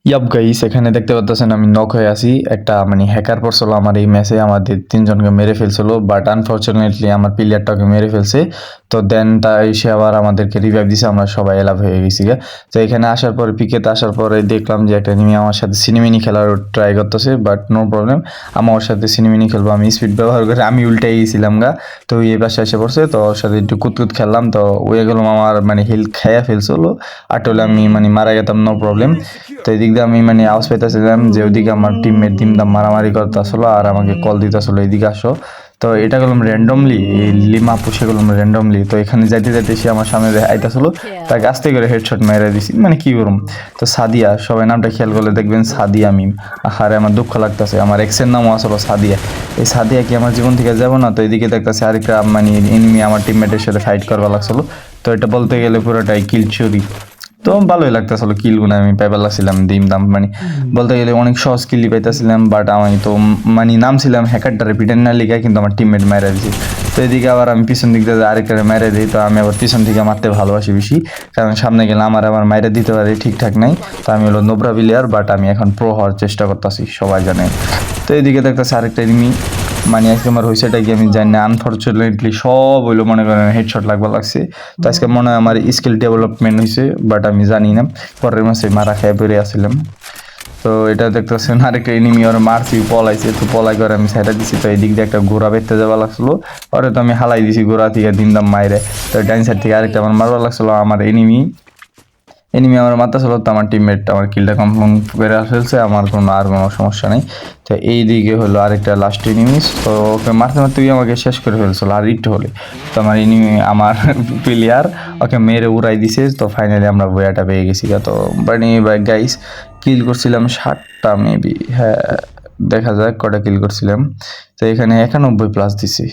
Yup guys, এখানে দেখতে পাচ্ছেন আমি নক হয়ে আছি। একটা মানে হ্যাকার পড়ছিল আমার এই ম্যাচে, আমাদের তিনজনকে মেরে ফেলছিল, বাট আনফরচুনেটলি আমার প্লেয়ারটাকে মেরে ফেলছে। তো দেন তা এসে আবার আমাদেরকে রিভাইভ দিছে, আমরা সবাই এলাভ হয়ে গেছি গা। তো এখানে আসার পরে পিকেতে আসার পরে দেখলাম যে একটা এনিমি আমার সাথে সিনেমিনি খেলার ট্রাই করতেছে, বাট নো প্রবলেম, আমার ওর সাথে সিনেমিনি খেলবো। আমি স্পিড ব্যবহার করে আমি উল্টাই গেছিলাম গা। তো এই পাশে এসে পড়ছে, তো ওর সাথে একটু কুতকুত খেললাম, তো ওই গেলাম আমার মানে হিল খাইয়া ফেলছিল। আর টলে আমি মানে মারা যেতাম, নো প্রবলেম। তো এদিক দিয়ে আমি মানে আওয়াজ পাইতেছিলাম যে ওইদিকে আমার টিমমেট দিমদাম মারামারি করতে আসলো আর আমাকে কল দিতে আসলো এদিকে আসো। তো এটা করলাম র্যান্ডমলি, এই লিমা পুষে করলাম র্যান্ডমলি। তো এখানে যাইতে যাইতে সে আমার সামনে আইতাছিল, তাকে আস্তে করে হেডশট মেরে দিছি, মানে কি করুম। তো সাদিয়া, সবাই নামটা খেয়াল করলে দেখবেন সাদিয়া মিম। আহারে আমার দুঃখ লাগতেছে, আমার এক্সের নামও আসলো সাদিয়া। এই সাদিয়া কি আমার জীবন থেকে যাবো না? তো এদিকে দেখতেছে আরেকটা মানে এনিমি আমার টিমমেটের সাথে ফাইট করবা লাগছিল। তো এটা বলতে গেলে পুরোটাই কিল চুরি। তো ভালোই লাগতেছিল কিলগুলো আমি পাইবার লাগছিলাম দিম দাম, মানে বলতে গেলে অনেক সহজ কিলই পাইতেছিলাম। বাট আমি তো মানে নামছিলাম হ্যাকারটা রিপিটেন না লিখে, কিন্তু আমার টিমমেট মারা দিয়েছি। তো এদিকে আবার আমি পিছন দিক দিয়ে আরেকটা মাইরা দিই। তো আমি আবার পিছন থেকে মারতে ভালোবাসি বেশি, কারণ সামনে গেলে আমার মাইরা দিতে পারে ঠিকঠাক নাই। তো আমি হলো নোবরা প্লেয়ার, বাট আমি এখন প্রো হওয়ার চেষ্টা করতেছি, সবাই জানে। তো এদিকে দেখতেছি আরেকটা এনিমি, মানে আজকে আমার হয়েছেটা কি আমি জানি না, আনফর্চুনেটলি সব হইলো মনে করেন হেডশট লাগবা লাগছে। তো আজকে মনে হয় আমার স্কিল ডেভেলপমেন্ট হয়েছে, বাট আমি জানি না। পরের মাসে মারা খেয়ে বেরিয়ে আসছিলাম। তো এটা দেখতেছেন আরেকটা এনিমি, ওর মারছি, পলাইছে। তো পলাই করে আমি সাইডা দিছি। তো এই দিক দিয়ে একটা ঘোড়া বেঁধতে যাওয়া লাগছিল, পরে তো আমি হালাই দিছি ঘোড়া থেকে দিনদাম মাইরে। তো ডাইন সাইড থেকে আরেকটা আমার মারবা লাগছিল, আমার এনিমি এনিমি আমার মাথা ছিল। তো আমার টিমমেট আমার কিলটা কমপ্লিট করে ফেলছে, আমার কোনো সমস্যা নেই। তো এই দিকে হলো আরেকটা লাস্ট এনিমিস, তো ওকে মারতে মারতে আমাকে শেষ করে ফেলছিল আর একটু হলে। তো আমার এনিমি আমার প্লেয়ার ওকে মেরে উড়াই দিছে। তো ফাইনালি আমরা বইয়াটা পেয়ে গেছি। তো মানে গাইস, কিল করছিলাম 60টা মেবি, হ্যাঁ দেখা যাক কটা কিল করছিলাম। তো এখানে 91 প্লাস দিছি।